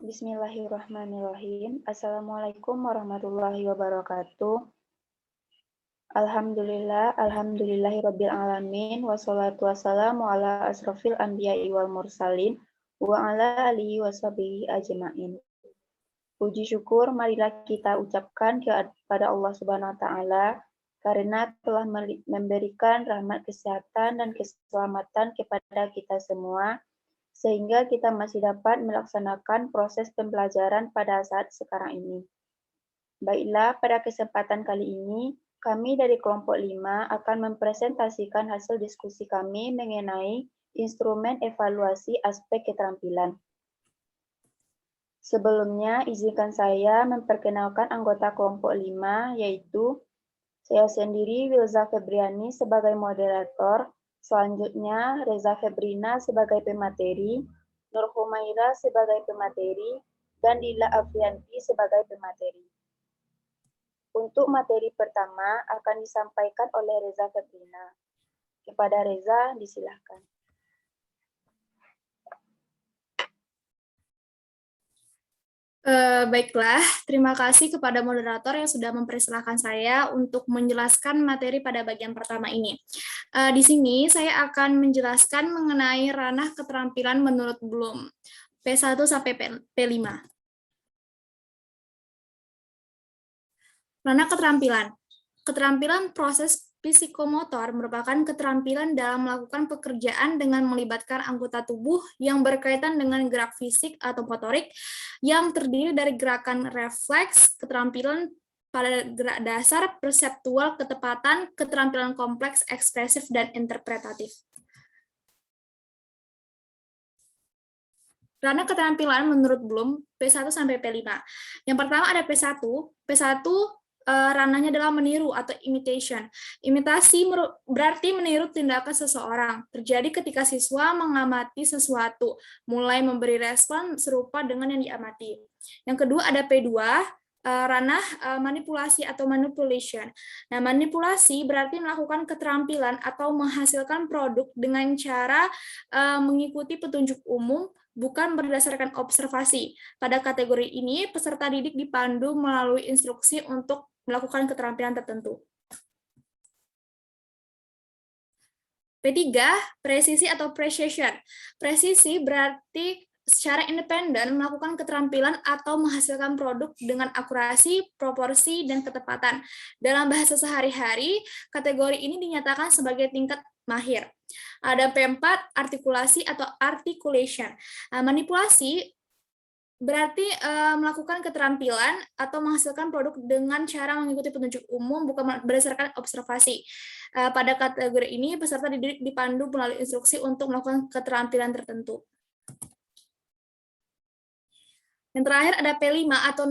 Bismillahirrahmanirrahim. Assalamualaikum warahmatullahi wabarakatuh. Alhamdulillahirabbil alamin wassalatu wassalamu ala asrofil anbiya'i wal mursalin wa ala alihi washabihi ajmain. Puji syukur marilah kita ucapkan kepada Allah Subhanahu wa taala karena telah memberikan rahmat kesehatan dan keselamatan kepada kita semua sehingga kita masih dapat melaksanakan proses pembelajaran pada saat sekarang ini. Baiklah, pada kesempatan kali ini, kami dari kelompok 5 akan mempresentasikan hasil diskusi kami mengenai instrumen evaluasi aspek keterampilan. Sebelumnya, izinkan saya memperkenalkan anggota kelompok 5, yaitu saya sendiri, Wilza Febriani, sebagai moderator. Selanjutnya, Reza Febrina sebagai pemateri, Nur Humaira sebagai pemateri, dan Lila Afrianti sebagai pemateri. Untuk materi pertama akan disampaikan oleh Reza Febrina. Kepada Reza, disilahkan. Baiklah, terima kasih kepada moderator yang sudah mempersilahkan saya untuk menjelaskan materi pada bagian pertama ini. Di sini saya akan menjelaskan mengenai ranah keterampilan menurut Bloom, P1 sampai P5. Ranah keterampilan. Keterampilan proses psikomotor merupakan keterampilan dalam melakukan pekerjaan dengan melibatkan anggota tubuh yang berkaitan dengan gerak fisik atau motorik yang terdiri dari gerakan refleks, keterampilan pada gerak dasar, perseptual, ketepatan, keterampilan kompleks, ekspresif, dan interpretatif. Ranah keterampilan menurut Bloom P1 sampai P5. Yang pertama ada P1. P1 ranahnya adalah meniru atau imitation. Imitasi berarti meniru tindakan seseorang. Terjadi ketika siswa mengamati sesuatu, mulai memberi respon serupa dengan yang diamati. Yang kedua ada P2, ranah manipulasi atau manipulation. Nah, manipulasi berarti melakukan keterampilan atau menghasilkan produk dengan cara mengikuti petunjuk umum, bukan berdasarkan observasi. Pada kategori ini, peserta didik dipandu melalui instruksi untuk melakukan keterampilan tertentu. P3, presisi atau precision. Presisi berarti secara independen melakukan keterampilan atau menghasilkan produk dengan akurasi, proporsi, dan ketepatan. Dalam bahasa sehari-hari, kategori ini dinyatakan sebagai tingkat mahir. Ada P4, artikulasi atau articulation. Manipulasi berarti melakukan keterampilan atau menghasilkan produk dengan cara mengikuti petunjuk umum, bukan berdasarkan observasi. Pada kategori ini, peserta dididik dipandu melalui instruksi untuk melakukan keterampilan tertentu. Yang terakhir ada P5 atau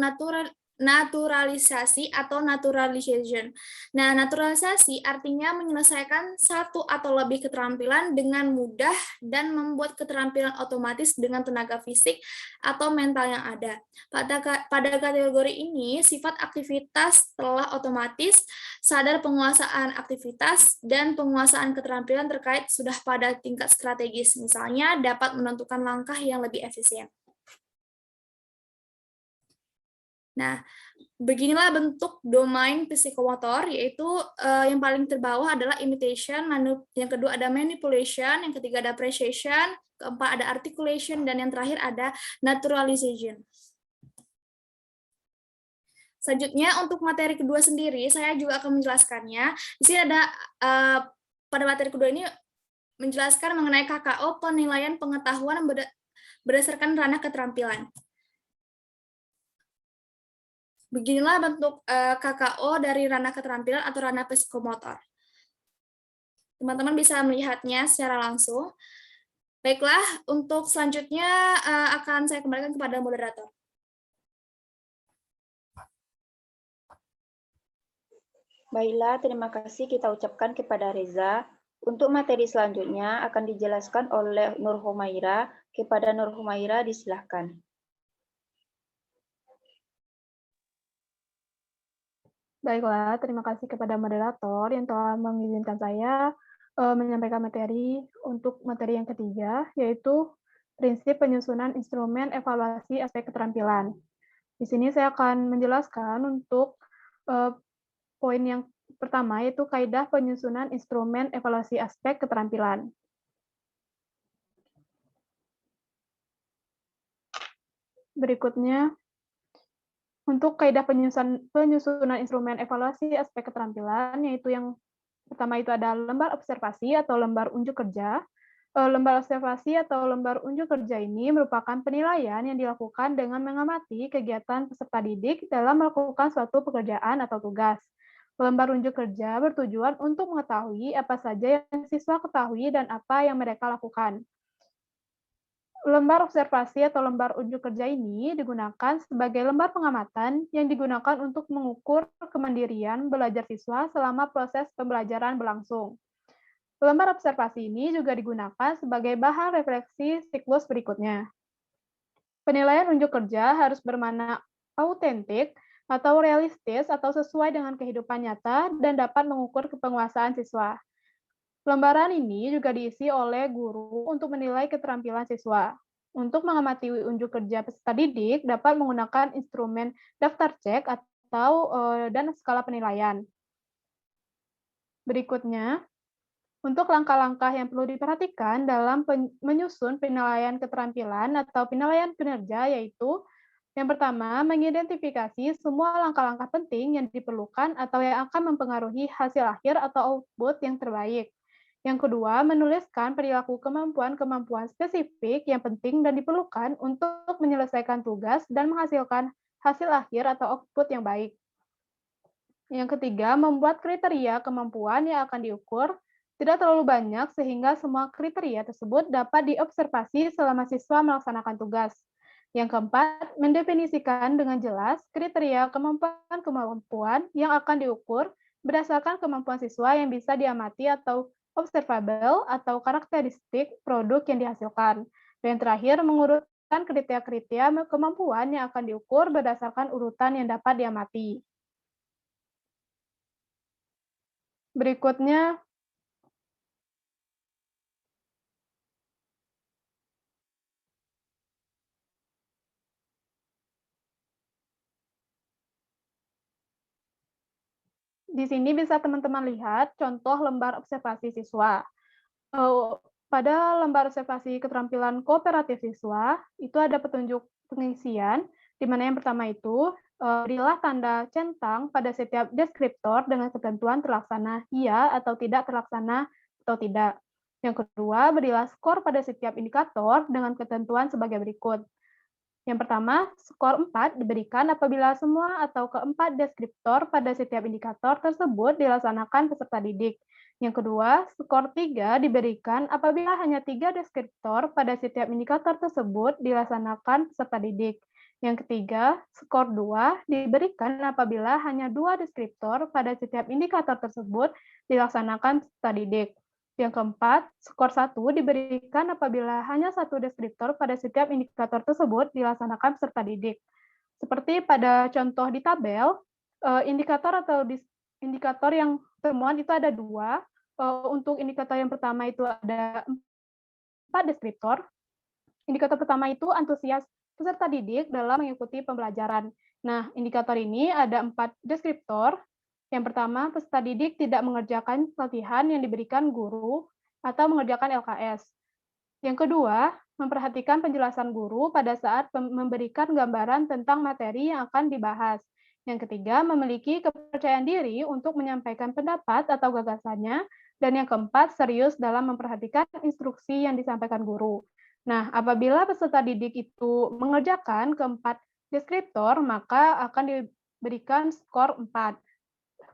naturalisasi atau naturalization. Nah, naturalisasi artinya menyelesaikan satu atau lebih keterampilan dengan mudah dan membuat keterampilan otomatis dengan tenaga fisik atau mental yang ada. Pada kategori ini, sifat aktivitas telah otomatis, sadar penguasaan aktivitas, dan penguasaan keterampilan terkait sudah pada tingkat strategis, misalnya dapat menentukan langkah yang lebih efisien. Nah, beginilah bentuk domain psikomotor, yaitu yang paling terbawah adalah imitation, yang kedua ada manipulation, yang ketiga ada precision, keempat ada articulation, dan yang terakhir ada naturalization. Selanjutnya, untuk materi kedua sendiri, saya juga akan menjelaskannya. Di sini ada, pada materi kedua ini, menjelaskan mengenai KKO, penilaian pengetahuan berdasarkan ranah keterampilan. Beginilah bentuk KKO dari ranah keterampilan atau ranah psikomotor. Teman-teman bisa melihatnya secara langsung. Baiklah, untuk selanjutnya akan saya kembalikan kepada moderator. Baiklah, terima kasih kita ucapkan kepada Reza. Untuk materi selanjutnya akan dijelaskan oleh Nur Humaira. Kepada Nur Humaira, disilahkan. Baiklah, terima kasih kepada moderator yang telah mengizinkan saya menyampaikan materi untuk materi yang ketiga, yaitu prinsip penyusunan instrumen evaluasi aspek keterampilan. Di sini saya akan menjelaskan untuk poin yang pertama, yaitu kaidah penyusunan instrumen evaluasi aspek keterampilan. Berikutnya, untuk kaidah penyusunan instrumen evaluasi aspek keterampilan, yaitu yang pertama itu ada lembar observasi atau lembar unjuk kerja. Lembar observasi atau lembar unjuk kerja ini merupakan penilaian yang dilakukan dengan mengamati kegiatan peserta didik dalam melakukan suatu pekerjaan atau tugas. Lembar unjuk kerja bertujuan untuk mengetahui apa saja yang siswa ketahui dan apa yang mereka lakukan. Lembar observasi atau lembar unjuk kerja ini digunakan sebagai lembar pengamatan yang digunakan untuk mengukur kemandirian belajar siswa selama proses pembelajaran berlangsung. Lembar observasi ini juga digunakan sebagai bahan refleksi siklus berikutnya. Penilaian unjuk kerja harus bermakna autentik atau realistis atau sesuai dengan kehidupan nyata dan dapat mengukur kepenguasaan siswa. Lembaran ini juga diisi oleh guru untuk menilai keterampilan siswa. Untuk mengamati unjuk kerja peserta didik dapat menggunakan instrumen daftar cek atau dan skala penilaian. Berikutnya, untuk langkah-langkah yang perlu diperhatikan dalam menyusun penilaian keterampilan atau penilaian kinerja, yaitu yang pertama, mengidentifikasi semua langkah-langkah penting yang diperlukan atau yang akan mempengaruhi hasil akhir atau output yang terbaik. Yang kedua, menuliskan perilaku kemampuan-kemampuan spesifik yang penting dan diperlukan untuk menyelesaikan tugas dan menghasilkan hasil akhir atau output yang baik. Yang ketiga, membuat kriteria kemampuan yang akan diukur tidak terlalu banyak sehingga semua kriteria tersebut dapat diobservasi selama siswa melaksanakan tugas. Yang keempat, mendefinisikan dengan jelas kriteria kemampuan-kemampuan yang akan diukur berdasarkan kemampuan siswa yang bisa diamati atau observable atau karakteristik produk yang dihasilkan. Dan yang terakhir, mengurutkan kriteria-kriteria kemampuan yang akan diukur berdasarkan urutan yang dapat diamati. Berikutnya, di sini bisa teman-teman lihat contoh lembar observasi siswa. Pada lembar observasi keterampilan kooperatif siswa, itu ada petunjuk pengisian, di mana yang pertama itu, berilah tanda centang pada setiap deskriptor dengan ketentuan terlaksana iya atau tidak terlaksana atau tidak. Yang kedua, berilah skor pada setiap indikator dengan ketentuan sebagai berikut. Yang pertama, skor 4 diberikan apabila semua atau keempat deskriptor pada setiap indikator tersebut dilaksanakan peserta didik. Yang kedua, skor 3 diberikan apabila hanya 3 deskriptor pada setiap indikator tersebut dilaksanakan peserta didik. Yang ketiga, skor 2 diberikan apabila hanya 2 deskriptor pada setiap indikator tersebut dilaksanakan peserta didik. Yang keempat, skor 1 diberikan apabila hanya 1 deskriptor pada setiap indikator tersebut dilaksanakan peserta didik. Seperti pada contoh di tabel, indikator atau indikator yang temuan itu ada 2. Untuk indikator yang pertama itu ada 4 deskriptor. Indikator pertama itu antusias peserta didik dalam mengikuti pembelajaran. Nah, indikator ini ada 4 deskriptor. Yang pertama, peserta didik tidak mengerjakan latihan yang diberikan guru atau mengerjakan LKS. Yang kedua, memperhatikan penjelasan guru pada saat memberikan gambaran tentang materi yang akan dibahas. Yang ketiga, memiliki kepercayaan diri untuk menyampaikan pendapat atau gagasannya. Dan yang keempat, serius dalam memperhatikan instruksi yang disampaikan guru. Nah, apabila peserta didik itu mengerjakan keempat deskriptor, maka akan diberikan skor 4.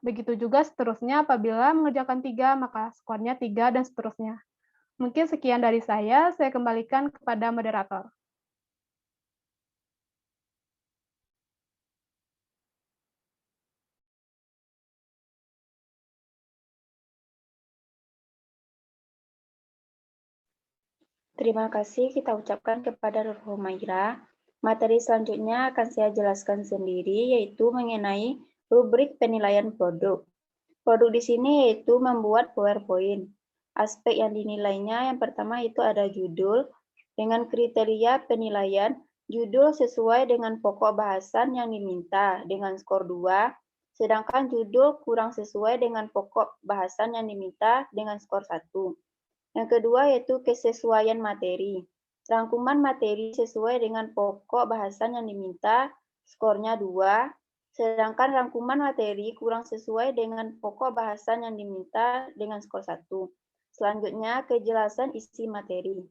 Begitu juga seterusnya apabila mengerjakan 3, maka skornya 3 dan seterusnya. Mungkin sekian dari saya kembalikan kepada moderator. Terima kasih kita ucapkan kepada Nur Humaira. Materi selanjutnya akan saya jelaskan sendiri, yaitu mengenai rubrik penilaian produk. Produk di sini yaitu membuat PowerPoint. Aspek yang dinilainya yang pertama itu ada judul, Dengan kriteria penilaian, judul sesuai dengan pokok bahasan yang diminta dengan skor 2, sedangkan judul kurang sesuai dengan pokok bahasan yang diminta dengan skor 1. Yang kedua yaitu kesesuaian materi. Rangkuman materi sesuai dengan pokok bahasan yang diminta, skornya 2, sedangkan rangkuman materi kurang sesuai dengan pokok bahasan yang diminta dengan skor 1. Selanjutnya, kejelasan isi materi.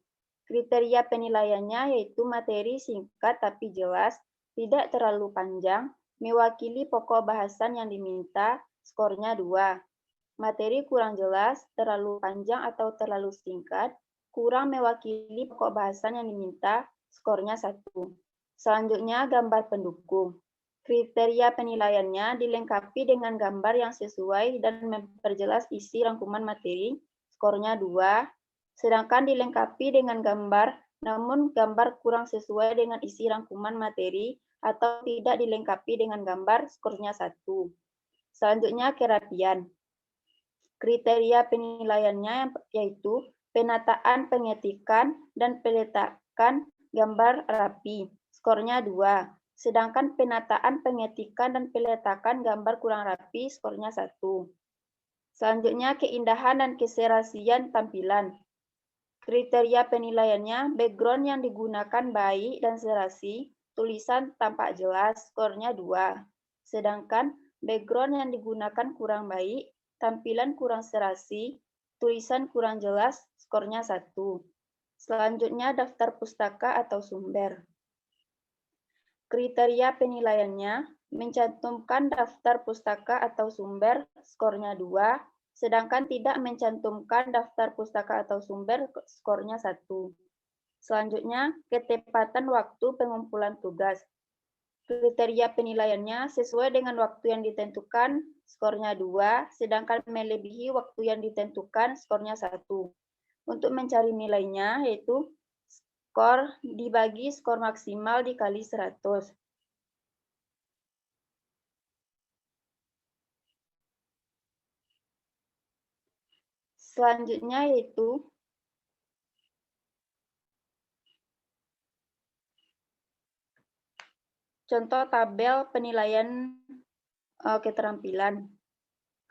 Kriteria penilaiannya yaitu materi singkat tapi jelas, tidak terlalu panjang, mewakili pokok bahasan yang diminta, skornya 2. Materi kurang jelas, terlalu panjang atau terlalu singkat, kurang mewakili pokok bahasan yang diminta, skornya 1. Selanjutnya, gambar pendukung. Kriteria penilaiannya dilengkapi dengan gambar yang sesuai dan memperjelas isi rangkuman materi, skornya 2. Sedangkan dilengkapi dengan gambar, namun gambar kurang sesuai dengan isi rangkuman materi atau tidak dilengkapi dengan gambar, skornya 1. Selanjutnya, kerapian. Kriteria penilaiannya yaitu penataan, pengetikan, dan peletakan gambar rapi. Skornya 2. Sedangkan penataan, pengetikan, dan peletakan gambar kurang rapi, skornya 1. Selanjutnya, keindahan dan keserasian tampilan. Kriteria penilaiannya, background yang digunakan baik dan serasi, tulisan tampak jelas, skornya 2. Sedangkan background yang digunakan kurang baik, tampilan kurang serasi, tulisan kurang jelas, skornya 1. Selanjutnya, daftar pustaka atau sumber. Kriteria penilaiannya, mencantumkan daftar pustaka atau sumber, skornya 2, sedangkan tidak mencantumkan daftar pustaka atau sumber, skornya 1. Selanjutnya, ketepatan waktu pengumpulan tugas. Kriteria penilaiannya sesuai dengan waktu yang ditentukan, skornya 2, sedangkan melebihi waktu yang ditentukan, skornya 1. Untuk mencari nilainya, yaitu skor dibagi skor maksimal dikali 100. Selanjutnya yaitu contoh tabel penilaian keterampilan.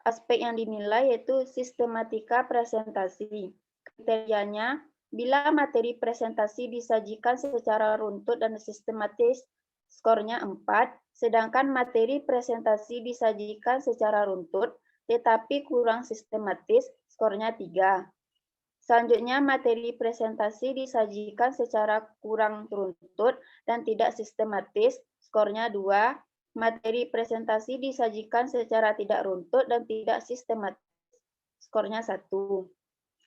Aspek yang dinilai yaitu sistematika presentasi. Kriterianya, bila materi presentasi disajikan secara runtut dan sistematis, skornya 4, sedangkan materi presentasi disajikan secara runtut, tetapi kurang sistematis, skornya 3. Selanjutnya, materi presentasi disajikan secara kurang runtut dan tidak sistematis, skornya 2. Materi presentasi disajikan secara tidak runtut dan tidak sistematis, skornya 1.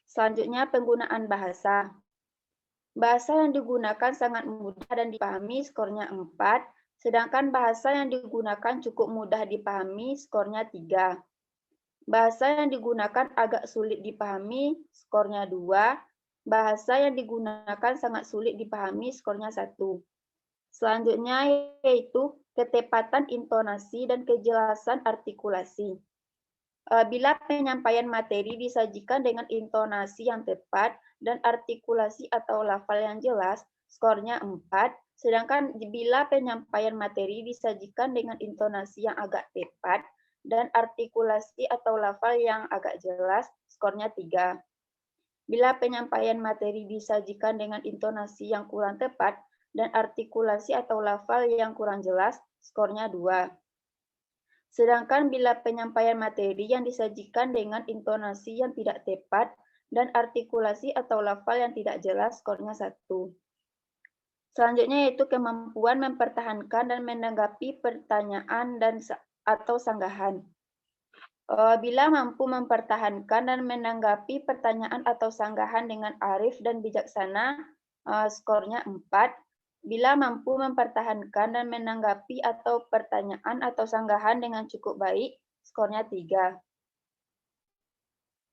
Selanjutnya, penggunaan bahasa. Bahasa yang digunakan sangat mudah dan dipahami, skornya 4. Sedangkan bahasa yang digunakan cukup mudah dipahami, skornya 3. Bahasa yang digunakan agak sulit dipahami, skornya 2. Bahasa yang digunakan sangat sulit dipahami, skornya 1. Selanjutnya yaitu ketepatan intonasi dan kejelasan artikulasi. Bila penyampaian materi disajikan dengan intonasi yang tepat dan artikulasi atau lafal yang jelas, skornya 4. Sedangkan bila penyampaian materi disajikan dengan intonasi yang agak tepat dan artikulasi atau lafal yang agak jelas, skornya 3. Bila penyampaian materi disajikan dengan intonasi yang kurang tepat dan artikulasi atau lafal yang kurang jelas, skornya 2. Sedangkan bila penyampaian materi yang disajikan dengan intonasi yang tidak tepat dan artikulasi atau lafal yang tidak jelas, skornya 1. Selanjutnya yaitu kemampuan mempertahankan dan menanggapi pertanyaan atau sanggahan. Bila mampu mempertahankan dan menanggapi pertanyaan atau sanggahan dengan arif dan bijaksana, skornya 4. Bila mampu mempertahankan dan menanggapi atau pertanyaan atau sanggahan dengan cukup baik, skornya 3.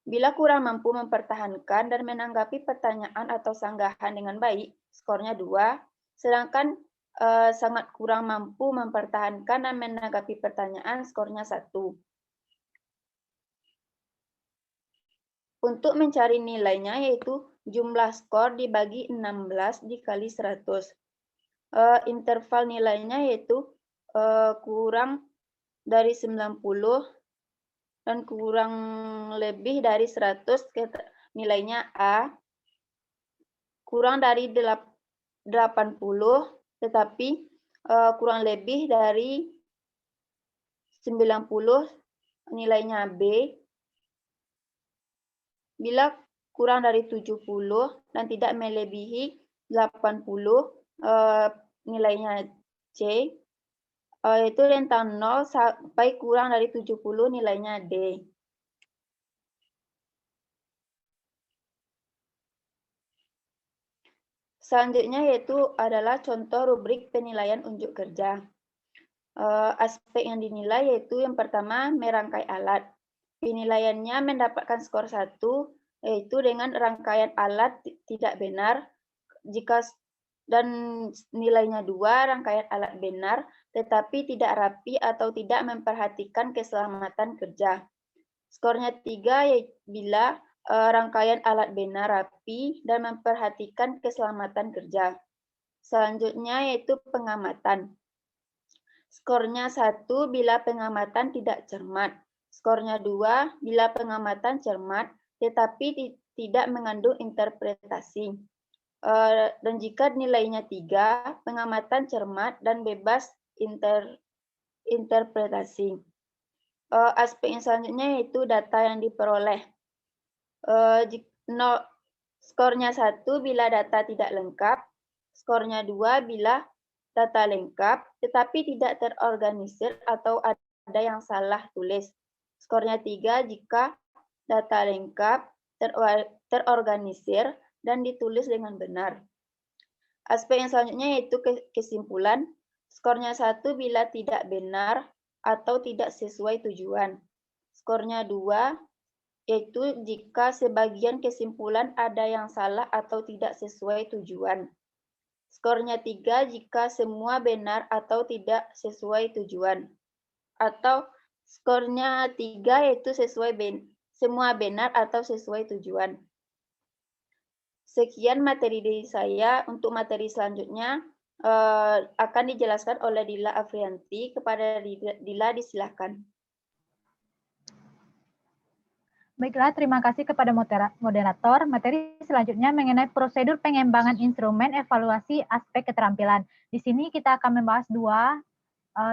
Bila kurang mampu mempertahankan dan menanggapi pertanyaan atau sanggahan dengan baik, skornya 2. Sedangkan sangat kurang mampu mempertahankan dan menanggapi pertanyaan, skornya 1. Untuk mencari nilainya yaitu jumlah skor dibagi 16 dikali 100. Interval nilainya yaitu kurang dari 90 dan kurang lebih dari 100, nilainya A, kurang dari 80, tetapi kurang lebih dari 90, nilainya B. Bila kurang dari 70 dan tidak melebihi 80, nilainya C. Itu rentang 0 sampai kurang dari 70, nilainya D. Selanjutnya yaitu adalah contoh rubrik penilaian unjuk kerja. Aspek yang dinilai yaitu yang pertama merangkai alat. Penilaiannya mendapatkan skor 1, yaitu dengan rangkaian alat tidak benar, dan nilainya 2, rangkaian alat benar, tetapi tidak rapi atau tidak memperhatikan keselamatan kerja. Skornya 3 bila rangkaian alat benar, rapi, dan memperhatikan keselamatan kerja. Selanjutnya yaitu pengamatan. Skornya 1 bila pengamatan tidak cermat. Skornya 2 bila pengamatan cermat, tetapi tidak mengandung interpretasi. Dan jika nilainya 3, pengamatan cermat dan bebas interpretasi. Aspek yang selanjutnya yaitu data yang diperoleh. Skornya 1 bila data tidak lengkap, skornya 2 bila data lengkap tetapi tidak terorganisir atau ada yang salah tulis. Skornya 3 jika data lengkap, terorganisir, dan ditulis dengan benar. Aspek yang selanjutnya yaitu kesimpulan. Skornya 1 bila tidak benar atau tidak sesuai tujuan. Skornya 2 yaitu jika sebagian kesimpulan ada yang salah atau tidak sesuai tujuan. Skornya 3 jika semua benar atau tidak sesuai tujuan. Atau skornya 3 yaitu semua benar atau sesuai tujuan. Sekian materi dari saya. Untuk materi selanjutnya akan dijelaskan oleh Dila Afrianti. Kepada Dila, disilakan. Baiklah, terima kasih kepada moderator. Materi selanjutnya mengenai prosedur pengembangan instrumen evaluasi aspek keterampilan. Di sini kita akan membahas dua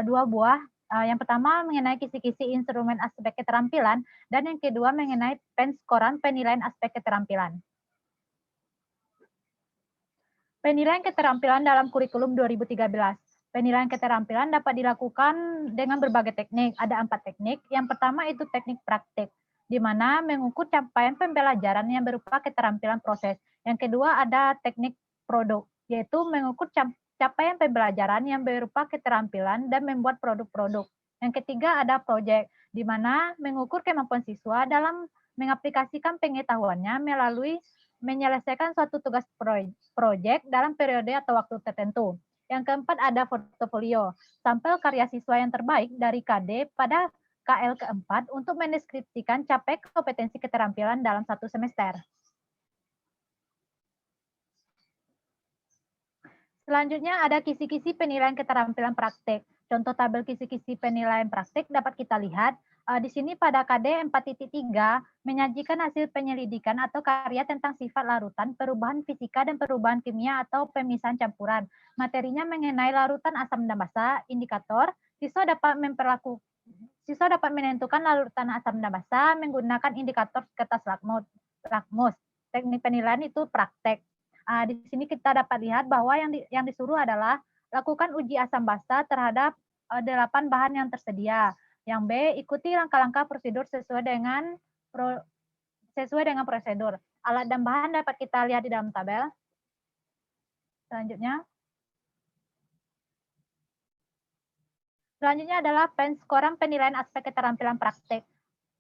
buah. Yang pertama mengenai kisi-kisi instrumen aspek keterampilan, dan yang kedua mengenai penskoran penilaian aspek keterampilan. Penilaian keterampilan dalam kurikulum 2013. Penilaian keterampilan dapat dilakukan dengan berbagai teknik. Ada 4 teknik. Yang pertama itu teknik praktik, di mana mengukur capaian pembelajaran yang berupa keterampilan proses. Yang kedua ada teknik produk, yaitu mengukur capaian pembelajaran yang berupa keterampilan dan membuat produk-produk. Yang ketiga ada proyek, di mana mengukur kemampuan siswa dalam mengaplikasikan pengetahuannya melalui menyelesaikan suatu tugas proyek dalam periode atau waktu tertentu. Yang keempat ada portofolio, sampel karya siswa yang terbaik dari KD pada KL keempat untuk mendeskripsikan capaian kompetensi keterampilan dalam 1 semester. Selanjutnya ada kisi-kisi penilaian keterampilan praktek. Contoh tabel kisi-kisi penilaian praktek dapat kita lihat. Di sini pada KD 4.3 menyajikan hasil penyelidikan atau karya tentang sifat larutan, perubahan fisika dan perubahan kimia atau pemisahan campuran. Materinya mengenai larutan asam dan basa, indikator, siswa dapat menentukan larutan asam dan basa menggunakan indikator kertas lakmus. Teknik penilaian itu praktek. Di sini kita dapat lihat bahwa yang disuruh adalah lakukan uji asam basa terhadap 8 bahan yang tersedia. Yang B, ikuti langkah-langkah prosedur sesuai dengan prosedur. Alat dan bahan dapat kita lihat di dalam tabel. Selanjutnya adalah penskoran penilaian aspek keterampilan praktek.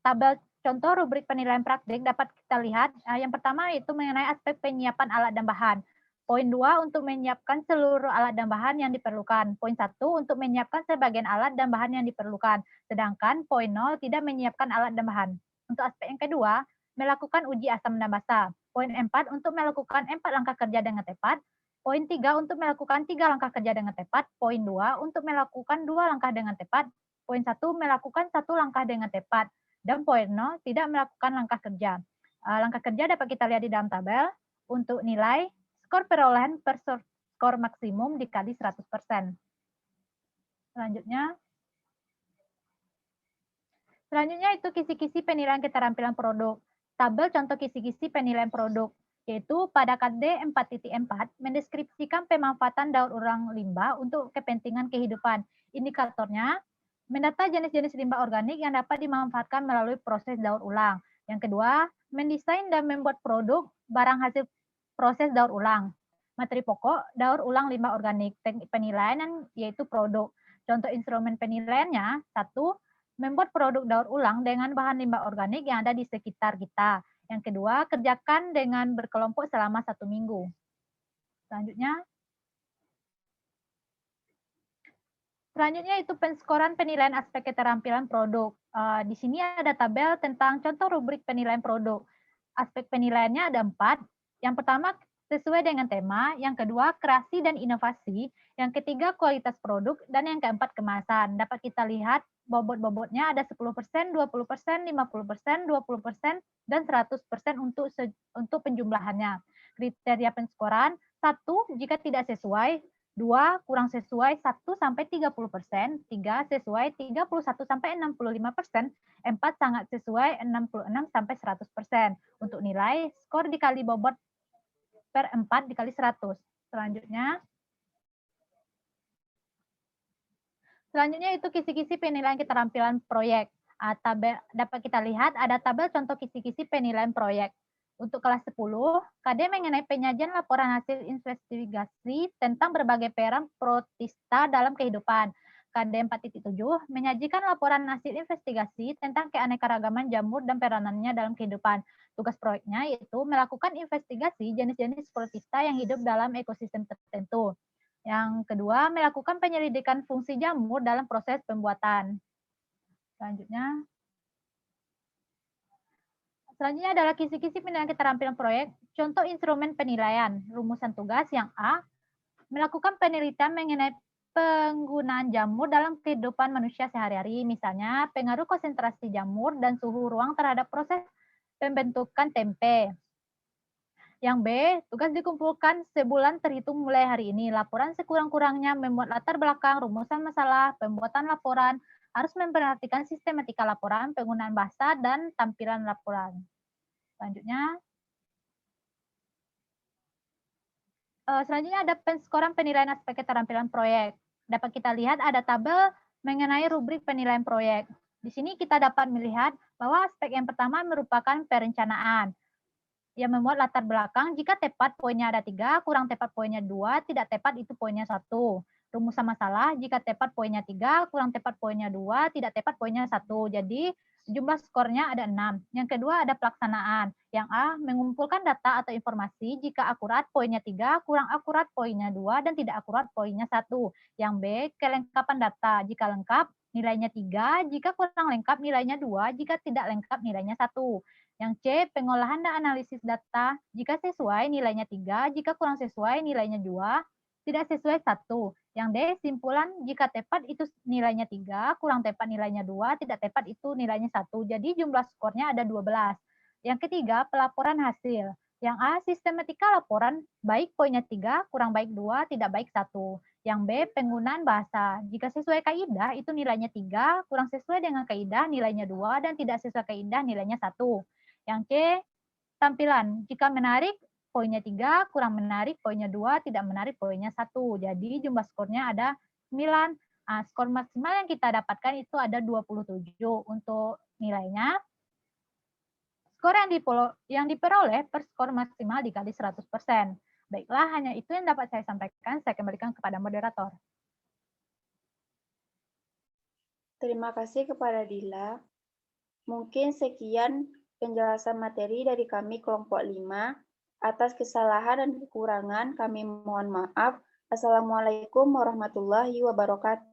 Tabel contoh rubrik penilaian praktek dapat kita lihat. Yang pertama itu mengenai aspek penyiapan alat dan bahan. Poin 2 untuk menyiapkan seluruh alat dan bahan yang diperlukan. Poin 1 untuk menyiapkan sebagian alat dan bahan yang diperlukan. Sedangkan poin 0 tidak menyiapkan alat dan bahan. Untuk aspek yang kedua, melakukan uji asam dan basa. Poin 4, untuk melakukan 4 langkah kerja dengan tepat. Poin 3, untuk melakukan 3 langkah kerja dengan tepat. Poin 2, untuk melakukan 2 langkah dengan tepat. Poin 1, melakukan 1 langkah dengan tepat. Dan poin 0, tidak melakukan langkah kerja. Langkah kerja dapat kita lihat di dalam tabel. Untuk nilai, skor perolehan per skor maksimum dikali 100%. Selanjutnya itu kisi-kisi penilaian keterampilan produk. Tabel contoh kisi-kisi penilaian produk, yaitu pada KD 4.4 mendeskripsikan pemanfaatan daur ulang limbah untuk kepentingan kehidupan. Indikatornya, mendata jenis-jenis limbah organik yang dapat dimanfaatkan melalui proses daur ulang. Yang kedua, mendesain dan membuat produk barang hasil proses daur ulang. Materi pokok, daur ulang limbah organik. Teknik penilaian yaitu produk. Contoh instrumen penilaiannya, 1, membuat produk daur ulang dengan bahan limbah organik yang ada di sekitar kita. Yang kedua, kerjakan dengan berkelompok selama 1 minggu. Selanjutnya itu penskoran penilaian aspek keterampilan produk. Di sini ada tabel tentang contoh rubrik penilaian produk. Aspek penilaiannya ada 4. Yang pertama, sesuai dengan tema. Yang kedua, kreasi dan inovasi. Yang ketiga, kualitas produk. Dan yang keempat, kemasan. Dapat kita lihat bobot-bobotnya ada 10%, 20%, 50%, 20%, dan 100% untuk penjumlahannya. Kriteria penskoran, 1, jika tidak sesuai, 2, kurang sesuai 1 sampai 30%, 3, sesuai 31 sampai 65%, 4, sangat sesuai 66 sampai 100%. Untuk nilai, skor dikali bobot per 4 dikali 100. Selanjutnya itu kisi-kisi penilaian keterampilan proyek. Dapat kita lihat ada tabel contoh kisi-kisi penilaian proyek. Untuk kelas 10, KD mengenai penyajian laporan hasil investigasi tentang berbagai peran protista dalam kehidupan. KD 4.7 menyajikan laporan hasil investigasi tentang keanekaragaman jamur dan peranannya dalam kehidupan. Tugas proyeknya yaitu melakukan investigasi jenis-jenis protista yang hidup dalam ekosistem tertentu. Yang kedua, melakukan penyelidikan fungsi jamur dalam proses pembuatan. Selanjutnya adalah kisi-kisi penilaian keterampilan proyek. Contoh instrumen penilaian. Rumusan tugas yang A, melakukan penelitian mengenai penggunaan jamur dalam kehidupan manusia sehari-hari. Misalnya, pengaruh konsentrasi jamur dan suhu ruang terhadap proses pembentukan tempe. Yang B, tugas dikumpulkan sebulan terhitung mulai hari ini. Laporan sekurang-kurangnya membuat latar belakang, rumusan masalah, pembuatan laporan, harus memperhatikan sistematika laporan, penggunaan bahasa, dan tampilan laporan. Selanjutnya ada penskoran penilaian aspek keterampilan proyek. Dapat kita lihat ada tabel mengenai rubrik penilaian proyek. Di sini kita dapat melihat bahwa aspek yang pertama merupakan perencanaan. Yang membuat latar belakang, jika tepat poinnya ada 3, kurang tepat poinnya 2, tidak tepat itu poinnya 1. Rumusan masalah, jika tepat poinnya 3, kurang tepat poinnya 2, tidak tepat poinnya 1. Jadi jumlah skornya ada 6. Yang kedua ada pelaksanaan. Yang A, mengumpulkan data atau informasi, jika akurat poinnya 3, kurang akurat poinnya 2, dan tidak akurat poinnya 1. Yang B, kelengkapan data, jika lengkap nilainya 3, jika kurang lengkap nilainya 2, jika tidak lengkap nilainya 1. Yang C, pengolahan dan analisis data, jika sesuai nilainya 3, jika kurang sesuai nilainya 2, tidak sesuai 1. Yang D, simpulan, jika tepat itu nilainya 3, kurang tepat nilainya 2, tidak tepat itu nilainya 1. Jadi jumlah skornya ada 12. Yang ketiga, pelaporan hasil. Yang A, sistematika laporan, baik poinnya 3, kurang baik 2, tidak baik 1. Yang B, penggunaan bahasa. Jika sesuai kaidah itu nilainya 3, kurang sesuai dengan kaidah nilainya 2, dan tidak sesuai kaidah nilainya 1. Yang C, tampilan. Jika menarik, poinnya 3, kurang menarik, poinnya 2, tidak menarik, poinnya 1. Jadi jumlah skornya ada 9. Skor maksimal yang kita dapatkan itu ada 27 untuk nilainya. Skor yang diperoleh per skor maksimal dikali 100%. Baiklah, hanya itu yang dapat saya sampaikan. Saya kembalikan kepada moderator. Terima kasih kepada Dila. Mungkin sekian penjelasan materi dari kami kelompok 5. Atas kesalahan dan kekurangan kami mohon maaf. Assalamualaikum warahmatullahi wabarakatuh.